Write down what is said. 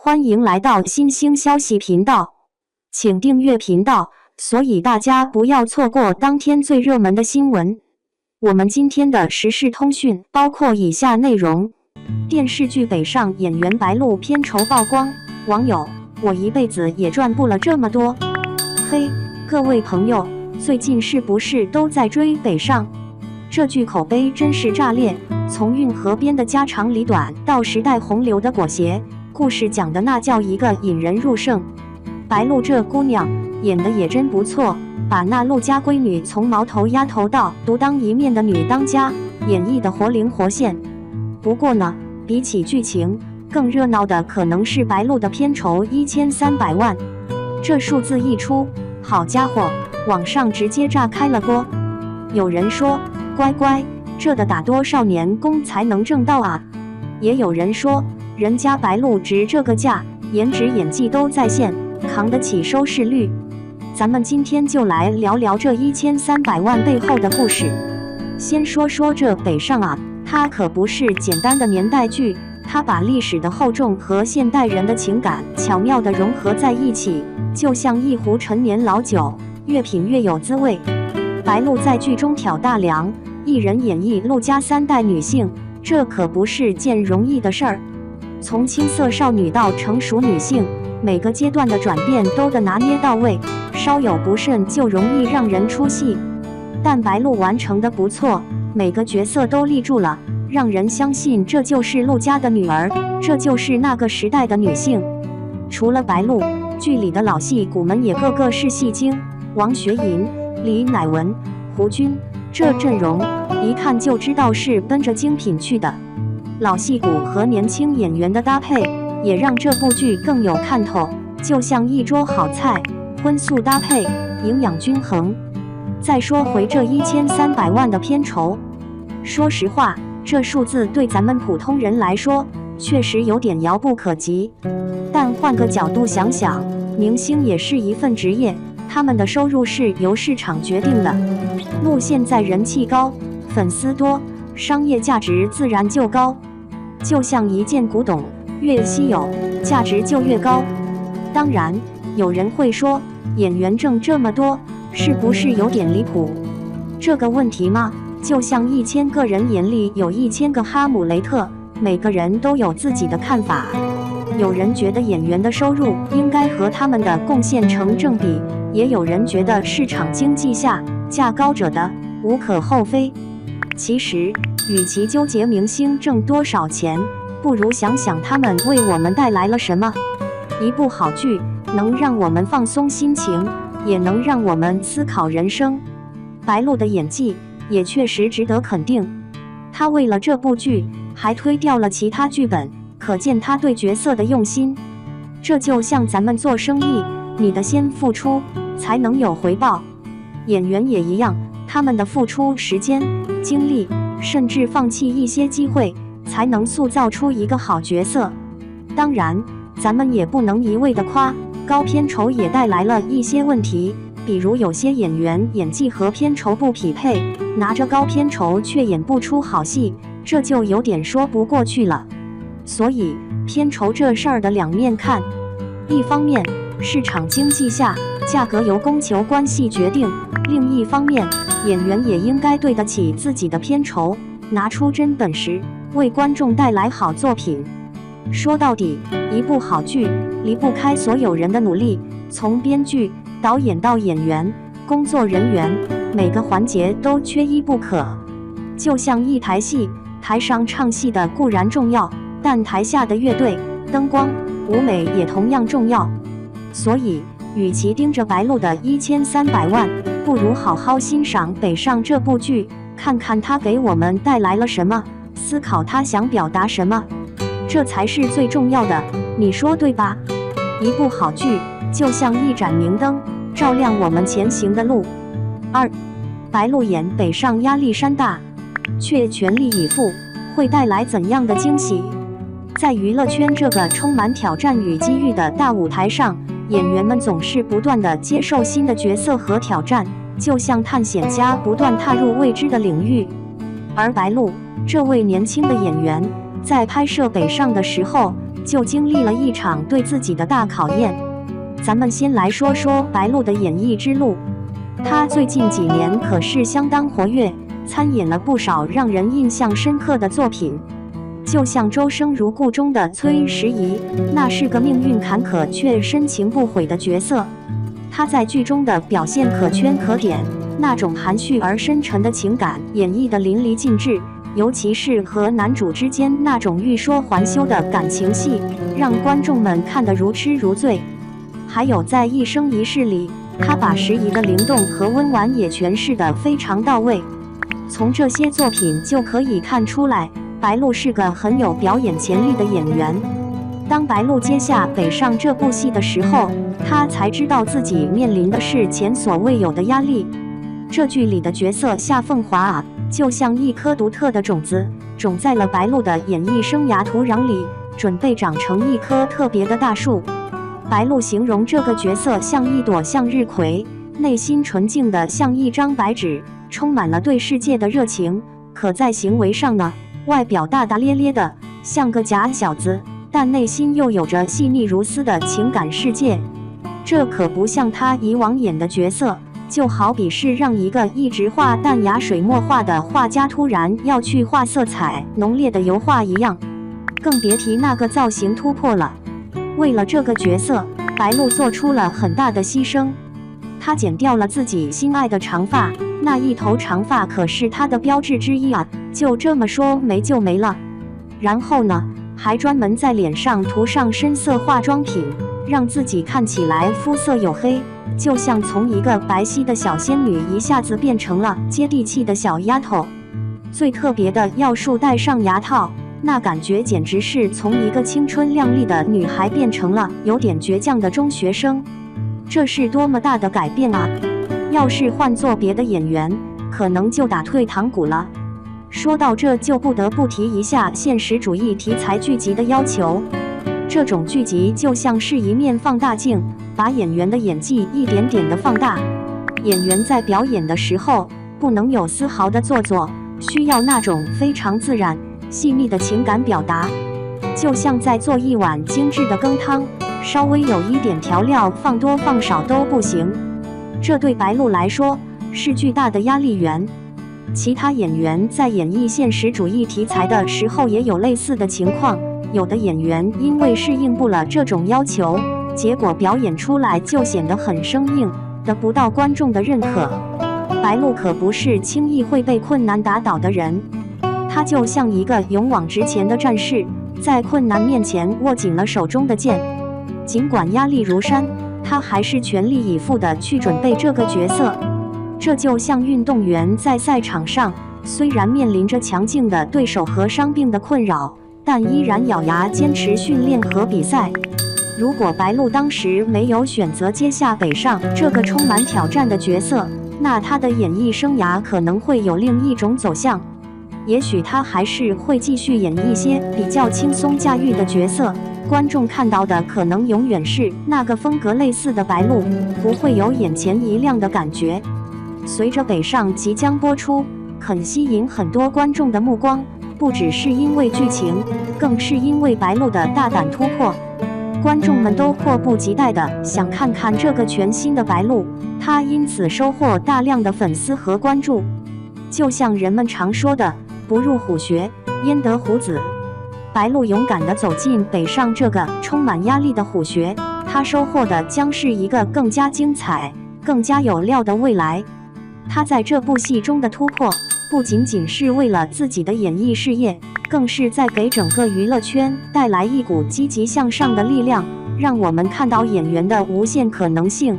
欢迎来到新兴消息频道，请订阅频道，所以大家不要错过当天最热门的新闻。我们今天的时事通讯包括以下内容：电视剧《北上》演员白鹿片酬曝光，网友：我一辈子也赚不了这么多。嘿，各位朋友，最近是不是都在追《北上》？这剧口碑真是炸裂，从运河边的家长里短到时代洪流的裹挟，故事讲的那叫一个引人入胜。白鹿这姑娘演的也真不错，把那陆家闺女从毛头丫头到独当一面的女当家演绎的活灵活现。不过呢，比起剧情，更热闹的可能是白鹿的片酬1300万。这数字一出，好家伙，网上直接炸开了锅。有人说，乖乖，这得打多少年工才能挣到啊？也有人说，人家白鹿值这个价，颜值演技都在线，扛得起收视率。咱们今天就来聊聊这1300万背后的故事。先说说这北上啊，它可不是简单的年代剧，它把历史的厚重和现代人的情感巧妙地融合在一起，就像一壶陈年老酒，越品越有滋味。白鹿在剧中挑大梁，一人演绎陆家3代女性，这可不是件容易的事儿。从青涩少女到成熟女性，每个阶段的转变都得拿捏到位，稍有不慎就容易让人出戏。但白鹿完成的不错，每个角色都立住了，让人相信这就是陆家的女儿，这就是那个时代的女性。除了白鹿，剧里的老戏骨们也个个是戏精，王学银、李乃文、胡军，这阵容一看就知道是奔着精品去的。老戏骨和年轻演员的搭配也让这部剧更有看头，就像一桌好菜，荤素搭配，营养均衡。再说回这1300万的片酬，说实话，这数字对咱们普通人来说确实有点遥不可及。但换个角度想想，明星也是一份职业，他们的收入是由市场决定的。鹿现在人气高，粉丝多，商业价值自然就高。就像一件古董，越稀有，价值就越高。当然，有人会说，演员挣这么多，是不是有点离谱？这个问题嘛，就像1000个人眼里有1000个哈姆雷特，每个人都有自己的看法。有人觉得演员的收入应该和他们的贡献成正比，也有人觉得市场经济下价高者得，无可厚非。其实，与其纠结明星挣多少钱，不如想想他们为我们带来了什么。一部好剧能让我们放松心情，也能让我们思考人生。白鹿的演技也确实值得肯定，他为了这部剧还推掉了其他剧本，可见他对角色的用心。这就像咱们做生意，你的先付出，才能有回报。演员也一样，他们的付出时间、精力，甚至放弃一些机会，才能塑造出一个好角色。当然，咱们也不能一味的夸，高片酬也带来了一些问题，比如有些演员演技和片酬不匹配，拿着高片酬却演不出好戏，这就有点说不过去了。所以，片酬这事儿的两面看，一方面，市场经济下，价格由供求关系决定；另一方面，演员也应该对得起自己的片酬，拿出真本事，为观众带来好作品。说到底，一部好剧离不开所有人的努力，从编剧、导演到演员、工作人员，每个环节都缺一不可。就像一台戏，台上唱戏的固然重要，但台下的乐队、灯光、舞美也同样重要。所以，与其盯着白鹿的1300万，不如好好欣赏《北上》这部剧，看看它给我们带来了什么，思考它想表达什么，这才是最重要的，你说对吧？一部好剧就像一盏明灯，照亮我们前行的路。2. 白鹿演北上压力山大，却全力以赴，会带来怎样的惊喜？在娱乐圈这个充满挑战与机遇的大舞台上，演员们总是不断地接受新的角色和挑战，就像探险家不断踏入未知的领域。而白鹿这位年轻的演员，在拍摄《北上》的时候，就经历了一场对自己的大考验。咱们先来说说白鹿的演艺之路。她最近几年可是相当活跃，参演了不少让人印象深刻的作品。就像《周生如故》中的崔时宜，那是个命运坎坷却深情不悔的角色。她在剧中的表现可圈可点，那种含蓄而深沉的情感演绎得淋漓尽致，尤其是和男主之间那种欲说还休的感情戏，让观众们看得如痴如醉。还有在《一生一世》里，她把时宜的灵动和温婉也诠释得非常到位。从这些作品就可以看出来，白鹿是个很有表演潜力的演员。当白鹿接下《北上》这部戏的时候，她才知道自己面临的是前所未有的压力。这剧里的角色夏凤华啊，就像一颗独特的种子，种在了白鹿的演艺生涯土壤里，准备长成一棵特别的大树。白鹿形容这个角色像一朵向日葵，内心纯净的像一张白纸，充满了对世界的热情。可在行为上呢，外表大大咧咧的，像个假小子，但内心又有着细腻如丝的情感世界。这可不像他以往演的角色，就好比是让一个一直画淡雅水墨画的画家突然要去画色彩浓烈的油画一样，更别提那个造型突破了。为了这个角色，白鹿做出了很大的牺牲。她剪掉了自己心爱的长发，那一头长发可是她的标志之一啊，就这么说没就没了。然后呢，还专门在脸上涂上深色化妆品，让自己看起来肤色黝黑，就像从一个白皙的小仙女一下子变成了接地气的小丫头。最特别的要数戴上牙套，那感觉简直是从一个青春靓丽的女孩变成了有点倔强的中学生。这是多么大的改变啊！要是换做别的演员，可能就打退堂鼓了。说到这，就不得不提一下现实主义题材剧集的要求。这种剧集就像是一面放大镜，把演员的演技一点点的放大。演员在表演的时候，不能有丝毫的做作，需要那种非常自然、细腻的情感表达。就像在做一碗精致的羹汤，稍微有一点调料，放多放少都不行。这对白鹿来说是巨大的压力源。其他演员在演绎现实主义题材的时候也有类似的情况，有的演员因为适应不了这种要求，结果表演出来就显得很生硬，得不到观众的认可。白鹿可不是轻易会被困难打倒的人，他就像一个勇往直前的战士，在困难面前握紧了手中的剑。尽管压力如山，他还是全力以赴地去准备这个角色。这就像运动员在赛场上，虽然面临着强劲的对手和伤病的困扰，但依然咬牙坚持训练和比赛。如果白鹿当时没有选择接下北上这个充满挑战的角色，那他的演艺生涯可能会有另一种走向。也许他还是会继续演一些比较轻松驾驭的角色，观众看到的可能永远是那个风格类似的白鹿，不会有眼前一亮的感觉。随着北上即将播出，很吸引很多观众的目光，不只是因为剧情，更是因为白鹿的大胆突破。观众们都迫不及待地想看看这个全新的白鹿，他因此收获大量的粉丝和关注。就像人们常说的，不入虎穴，焉得虎子。白鹿勇敢地走进北上这个充满压力的虎穴，他收获的将是一个更加精彩、更加有料的未来。他在这部戏中的突破，不仅仅是为了自己的演艺事业，更是在给整个娱乐圈带来一股积极向上的力量，让我们看到演员的无限可能性。